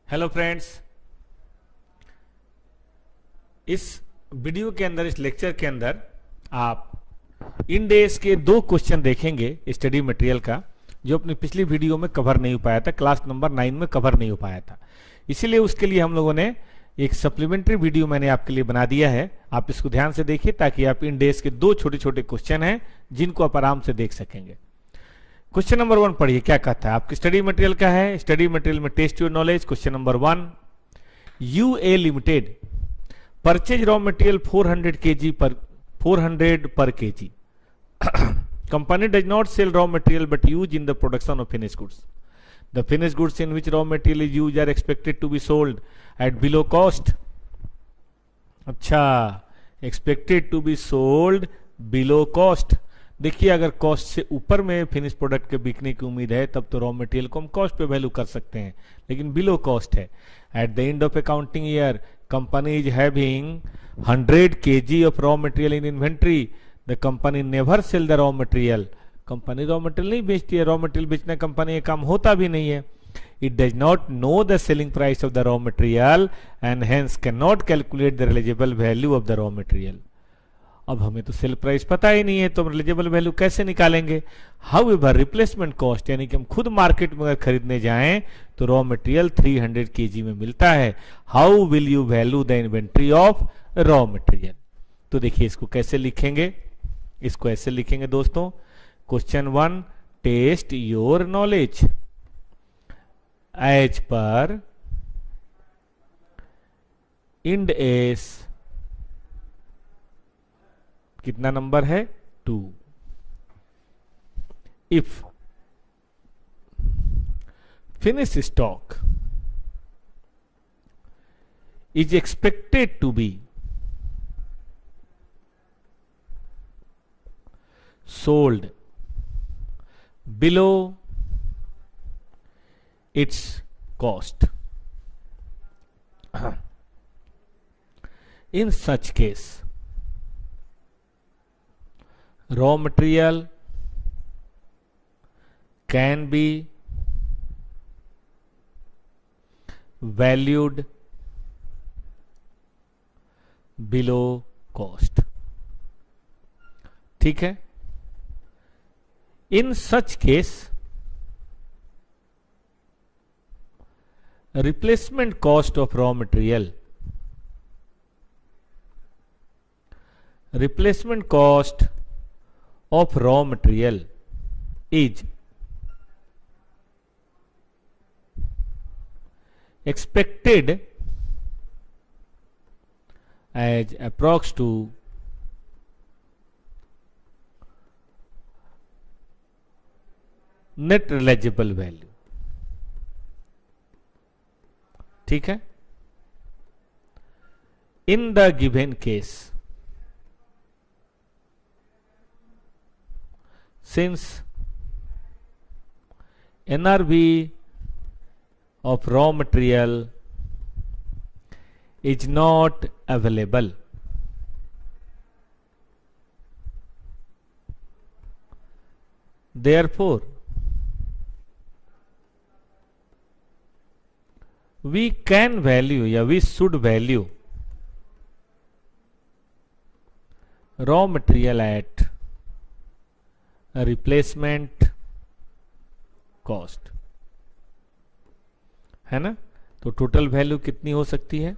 Hello friends, इस video के अंदर, इस लेक्चर के अंदर आप इंडेस के दो क्वेश्चन देखेंगे स्टडी मटेरियल का, जो अपनी पिछली वीडियो में कवर नहीं हो पाया था, क्लास नंबर 9 में कवर नहीं हो पाया था। इसीलिए उसके लिए हम लोगों ने एक सप्लीमेंट्री वीडियो मैंने आपके लिए बना दिया है। आप इसको ध्यान से देखिए ताकि आप इंडेस के दो छोटे छोटे क्वेश्चन हैं जिनको आप आराम से देख सकेंगे। क्वेश्चन नंबर 1 पढ़िए, क्या कहता है। आपकी स्टडी मटेरियल का है, स्टडी मटेरियल में test your knowledge. Question number 1, UA limited purchase raw material 400 per kg. Company does not sell raw material but use in the production of finished goods. The finished goods in which raw material is used are expected to be sold at below cost. अच्छा, expected to be sold below cost. देखिए, अगर cost से ऊपर में finish product के बिकने की उम्मीद है तब तो रॉ मटेरियल को हम कॉस्ट पे वैल्यू कर सकते हैं, लेकिन बिलो कॉस्ट है। At the end of accounting year company is having 100 kg of raw material in inventory. The company never cell the raw material. Company raw material नहीं बेचती है, रॉ मटेरियल बेचना कंपनी का काम होता भी नहीं है। It does not know the selling price of the raw material and hence can not calculate the realisable value of the raw material. अब हमें तो सेल प्राइस पता ही नहीं है तो हम रिलीजेबल वैल्यू कैसे निकालेंगे। हाउएवर रिप्लेसमेंट कॉस्ट, यानी कि हम खुद मार्केट में अगर खरीदने जाएं तो रॉ मटेरियल 300 kg में मिलता है। How will you value the inventory of raw material. तो देखिए, इसको कैसे लिखेंगे। इसको ऐसे लिखेंगे दोस्तों। Question 1, test your knowledge as per Ind AS कितना नंबर है 2। If finish stock is expected to be sold below its cost, in such case raw material can be valued below cost। ठीक है। In such case, replacement cost of raw material is expected as approx to net realisable value. ठीक है। In the given case, since NRV of raw material is not available, therefore we can value या we should value raw material at a replacement cost, है ना। तो total value कितनी हो सकती है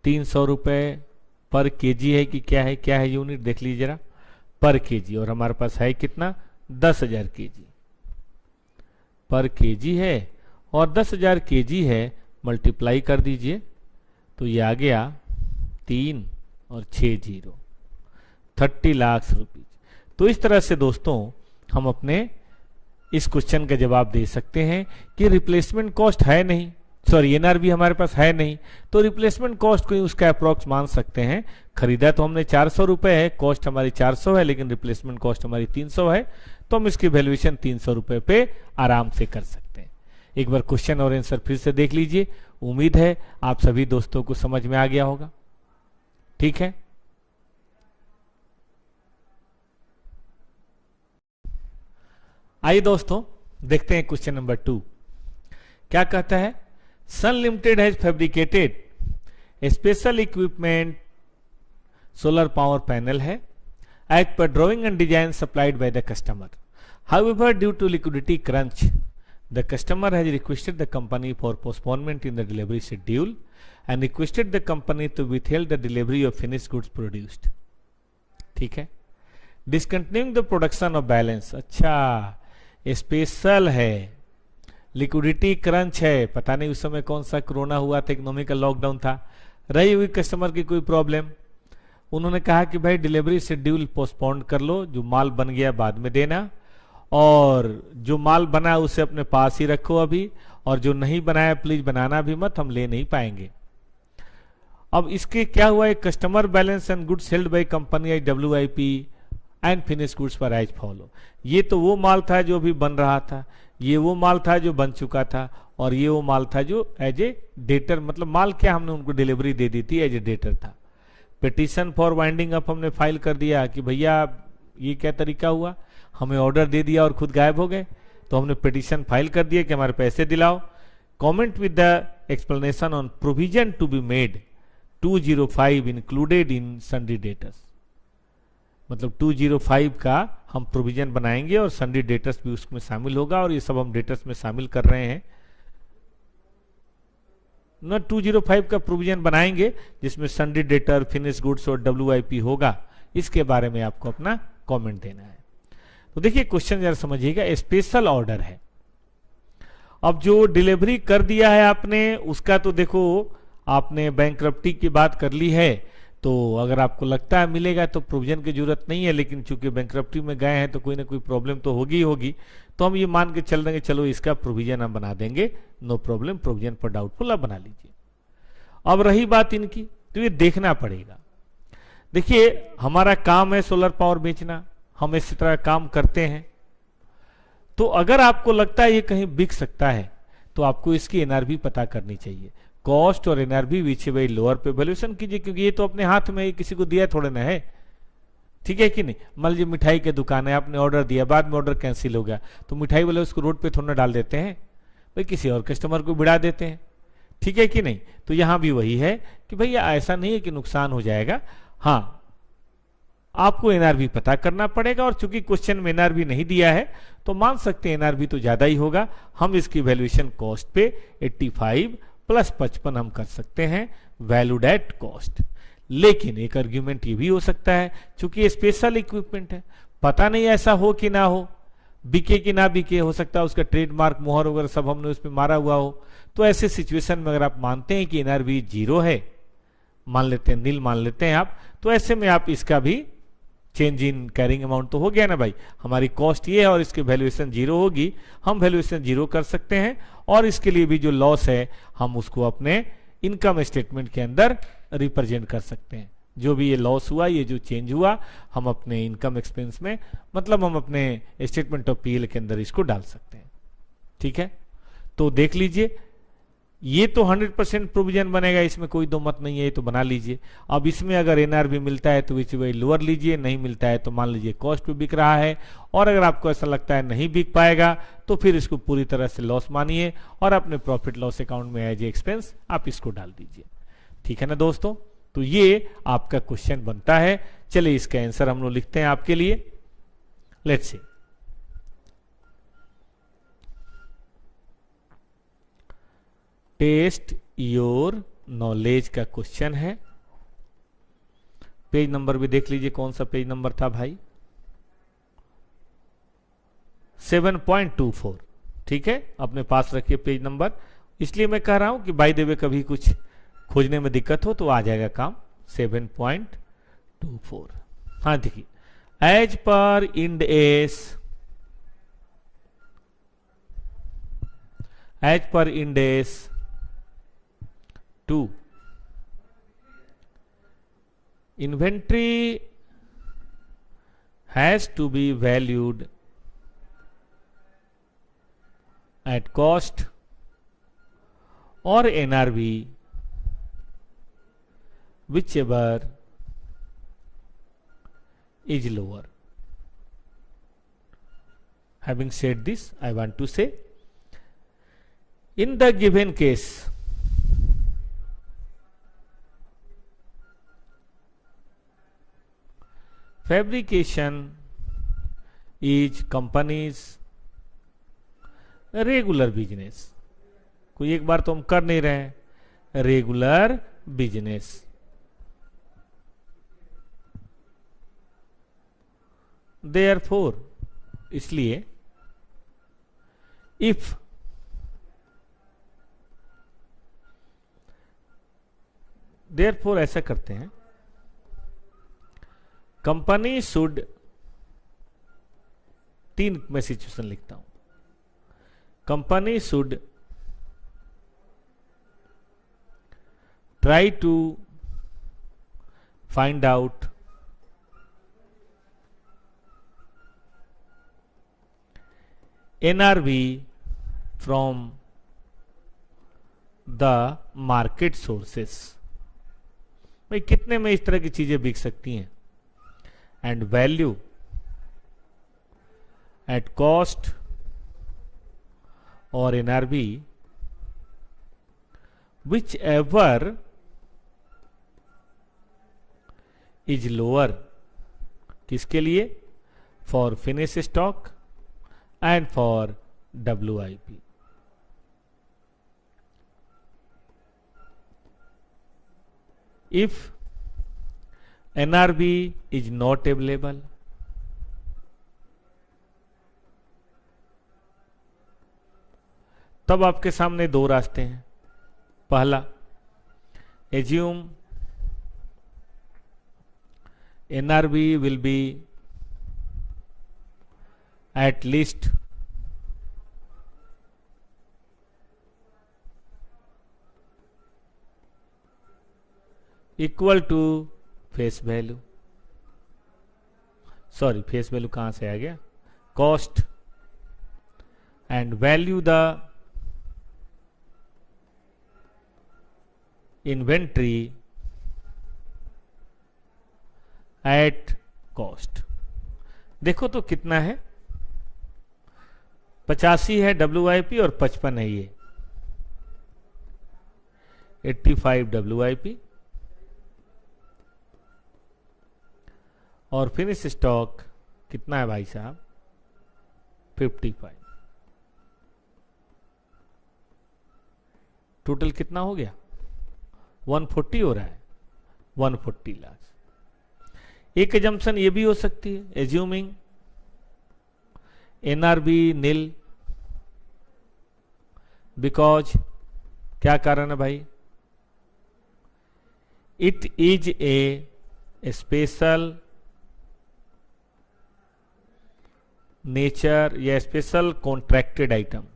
300 रुपए पर केजी है कि क्या है, क्या है यूनिट देख लीजिए जरा, पर केजी। और हमारे पास है कितना 10,000 केजी पर केजी है, और 10,000 केजी है, मल्टीप्लाई कर दीजिए तो ये आ गया 3 और 6 जीरो 30 लाख रुपीज। तो इस तरह से दोस्तों हम अपने इस क्वेश्चन का जवाब दे सकते हैं कि रिप्लेसमेंट कॉस्ट है नहीं, सॉरी एनआरबी हमारे पास है नहीं, तो रिप्लेसमेंट कॉस्ट को उसका अप्रोक्स मान सकते हैं। खरीदा तो हमने 400 रुपए है, कॉस्ट हमारी 400 है, लेकिन रिप्लेसमेंट कॉस्ट हमारी 300 है, तो हम इसकी वैल्यूएशन 300 रुपए पे आराम से कर सकते हैं। एक बार क्वेश्चन और आंसर फिर से देख लीजिए। उम्मीद है आप सभी दोस्तों को समझ में आ गया होगा। ठीक है, आइए दोस्तों देखते हैं क्वेश्चन नंबर 2 क्या कहता है। Sun limited has fabricated special equipment solar power panel है as per drawing and design supplied by the customer. However due to liquidity crunch the customer has requested the company for postponement in the delivery schedule and requested the company to withheld the delivery of finished goods produced. ठीक है। Discontinuing the production of balance, अच्छा special है, liquidity crunch है, पता नहीं उस समय कौन सा कोरोना हुआ था, इकोनॉमिक लॉकडाउन था, रही हुई कस्टमर की कोई प्रॉब्लम, उन्होंने कहा कि भाई डिलीवरी शेड्यूल पोस्टपोन कर लो, जो माल बन गया बाद में देना, और जो माल बना उसे अपने पास ही रखो अभी, और जो नहीं बनाया प्लीज बनाना भी मत, हम ले नहीं पाएंगे। अब इसके क्या हुआ, एक customer balance and goods held by company as WIP and finish goods per as follow. ये तो वो माल था जो अभी बन रहा था, ये वो माल था जो बन चुका था, और ये वो माल था जो एज ए डेटर, मतलब माल क्या हमने उनको डिलीवरी दे दी थी, एज ए डेटर था। पिटीशन फॉर वाइंडिंग अप हमने फाइल कर दिया कि भैया ये क्या तरीका हुआ, हमें ऑर्डर दे दिया और खुद गायब हो गए, तो हमने पिटीशन फाइल कर दिया कि हमारे पैसे दिलाओ। Comment with the explanation on provision to be made 205 included in sundry debtors, मतलब 205 का हम प्रोविजन बनाएंगे और सन्ड्री डेटर्स भी उसमें शामिल होगा, और ये सब हम डेटर्स में शामिल कर रहे हैं ना। 205 का प्रोविजन बनाएंगे जिसमें सन्ड्री डेटर, फिनिश गुड्स और WIP होगा, इसके बारे में आपको अपना कमेंट देना है। तो देखिए क्वेश्चन जरा समझिएगा, स्पेशल ऑर्डर है। अब जो डिलीवरी कर दिया है आपने, उसका तो देखो आपने बैंक्रप्टी की बात कर ली है, तो अगर आपको लगता है मिलेगा तो प्रोविजन की जरूरत नहीं है, लेकिन चूंकि बैंक्रप्टी में गए हैं तो कोई ना कोई प्रॉब्लम तो होगी होगी, तो हम ये मान के चल देंगे चलो इसका प्रोविजन हम बना देंगे, नो प्रॉब्लम, प्रोविजन पर डाउटफुल आप बना लीजिए। अब रही बात इनकी, तो ये देखना पड़ेगा। देखिए हमारा काम है सोलर पावर बेचना, हम इस तरह काम करते हैं, तो अगर आपको लगता है ये कहीं बिक सकता है तो आपको इसकी NRV पता करनी चाहिए। कॉस्ट और NRV विच है लोअर पे वैल्यूएशन कीजिए, क्योंकि ये तो अपने हाथ में किसी को दिया थोड़े ना है, ठीक है कि नहीं। मान लीजिए मिठाई की दुकान है, आपने ऑर्डर दिया, बाद में ऑर्डर कैंसिल हो गया, तो मिठाई वाले उसको रोड पे थोड़ा ना डाल देते हैं, भाई किसी और कस्टमर को बिड़ा देते हैं, ठीक है कि नहीं। तो यहां भी वही है कि भैया ऐसा नहीं है कि नुकसान हो जाएगा, हाँ आपको NRV पता करना पड़ेगा, और चूंकि क्वेश्चन में NRV नहीं दिया है तो मान सकते हैं NRV तो ज्यादा ही होगा। हम इसकी वैल्यूएशन कॉस्ट पे 85 + 55 हम कर सकते हैं वैल्यूड एट कॉस्ट। लेकिन एक आर्ग्यूमेंट ये भी हो सकता है, चूंकि ये स्पेशल इक्विपमेंट है, पता नहीं ऐसा हो कि ना हो, बिके कि ना बिके, हो सकता है उसका ट्रेडमार्क मोहर वगैरह सब हमने उसमें मारा हुआ हो। तो ऐसे सिचुएशन में अगर आप मानते हैं कि NRV 0 है, मान लेते हैं, नील मान लेते हैं आप, तो ऐसे में आप इसका भी चेंज इन कैरिंग अमाउंट तो हो गया ना भाई, हमारी कॉस्ट ये है और इसकी वैल्यूएशन 0 होगी, हम वैल्यूएशन 0 कर सकते हैं, और इसके लिए भी जो लॉस है हम उसको अपने इनकम स्टेटमेंट के अंदर रिप्रेजेंट कर सकते हैं। जो भी ये लॉस हुआ, ये जो चेंज हुआ, हम अपने इनकम एक्सपेंस में, मतलब हम अपने स्टेटमेंट ऑफ PL के अंदर इसको डाल सकते हैं, ठीक है। तो देख लीजिए, ये तो 100% प्रोविजन बनेगा, इसमें कोई दो मत नहीं है, ये तो बना लीजिए। अब इसमें अगर NRV मिलता है तो विच वे लोअर लीजिए, नहीं मिलता है तो मान लीजिए कॉस्ट पे बिक रहा है, और अगर आपको ऐसा लगता है नहीं बिक पाएगा तो फिर इसको पूरी तरह से लॉस मानिए और अपने प्रॉफिट लॉस अकाउंट में एज ए एक्सपेंस आप इसको डाल दीजिए, ठीक है ना दोस्तों। तो ये आपका क्वेश्चन बनता है। चलिए इसका आंसर हम लोग लिखते हैं आपके लिए, let's see. Test your knowledge का क्वेश्चन है। पेज नंबर भी देख लीजिए, कौन सा पेज नंबर था भाई, 7.24, ठीक है, अपने पास रखिए पेज नंबर। इसलिए मैं कह रहा हूं कि बाय द वे कभी कुछ खोजने में दिक्कत हो तो आ जाएगा काम। 7.24, हाँ देखिए, as per Ind S, as per इंडेस 2, inventory has to be valued at cost or NRV, whichever is lower, Having said this, I want to say, in the given case, fabrication is company's regular business. कोई एक बार तो हम कर नहीं रहे हैं, regular business. Therefore, इसलिए if therefore ऐसा करते हैं, कंपनी शुड, 3 में सिचुएशन लिखता हूं. Company should try to find out NRV from the market sources. भाई कितने में इस तरह की चीजें बिक सकती हैं, एंड वैल्यू एट कॉस्ट और NRV which ever is lower. किसके लिए? For finish stock and for WIP. If NRV is not available, तब आपके सामने 2 रास्ते हैं. पहला, assume NRV will be at least equal to face value. Sorry, face value कहां से आ गया? Cost and value the inventory at cost. देखो तो कितना है, 85 है WIP और 55 है ये, 85 WIP और फिनिश स्टॉक कितना है भाई साहब? 55. टोटल कितना हो गया? 140 हो रहा है, 140 लाख. एक एजम्पशन ये भी हो सकती है, एज्यूमिंग NRV नील, बिकॉज क्या कारण है भाई? It is a special nature या स्पेशल कॉन्ट्रैक्टेड आइटम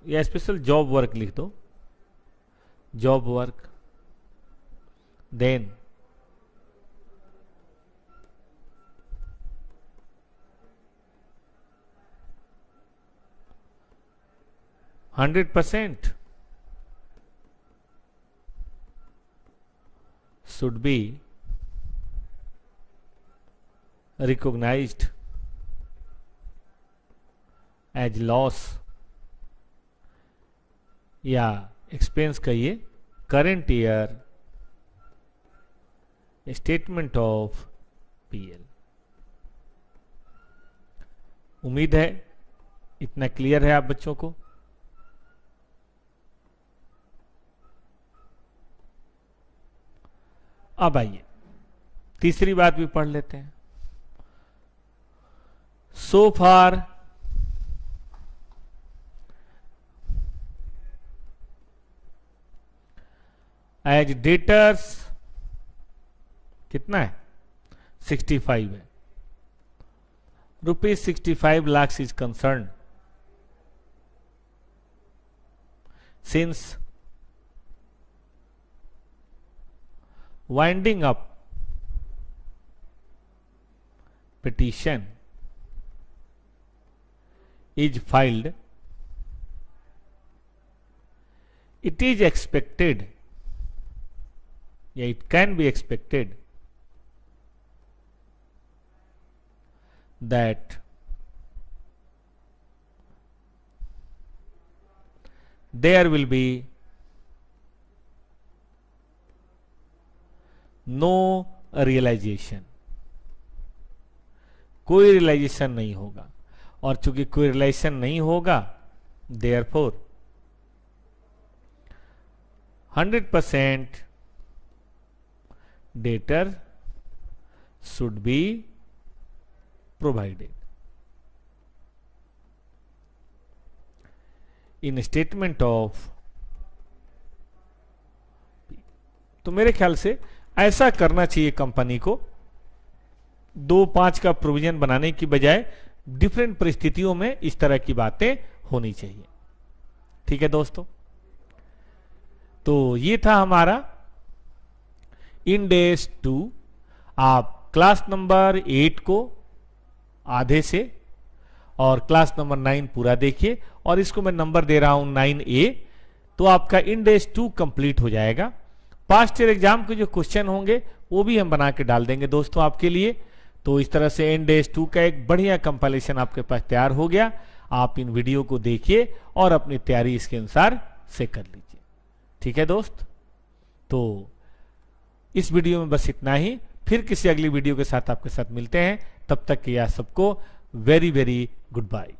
या स्पेशल जॉब वर्क लिख दो, job work. Then %100% should be recognized as loss या एक्सपेंस कहिए, current year statement of PL. उम्मीद है इतना क्लियर है आप बच्चों को. अब आइए तीसरी बात भी पढ़ लेते हैं. So far as debtors कितना है? 65 है. ₹65 lakhs is concerned. Since winding up petition is filed, it is expected, yeah, it can be expected that there will be no realization, कोई रियलाइजेशन नहीं होगा, और चूंकि कोई रियलाइजेशन नहीं होगा, therefore 100% debtor should be provided. In statement of, तो मेरे ख्याल से ऐसा करना चाहिए कंपनी को, 2-5 का प्रोविजन बनाने की बजाय डिफरेंट परिस्थितियों में इस तरह की बातें होनी चाहिए। ठीक है दोस्तों, तो ये था हमारा इंडेस 2। आप क्लास नंबर 8 को आधे से और क्लास नंबर 9 पूरा देखिए, और इसको मैं नंबर दे रहा हूं 9A, तो आपका इंडेस 2 कंप्लीट हो जाएगा। पास्ट ईयर एग्जाम के जो क्वेश्चन होंगे वो भी हम बना के डाल देंगे दोस्तों आपके लिए। तो इस तरह से इंडेस 2 का एक बढ़िया कंपाइलेशन आपके पास तैयार हो गया। आप इन वीडियो को देखिए और अपनी तैयारी इसके अनुसार से कर लीजिए। ठीक है दोस्त, तो इस वीडियो में बस इतना ही। फिर किसी अगली वीडियो के साथ आपके साथ मिलते हैं। तब तक के लिए सबको वेरी वेरी गुड बाय।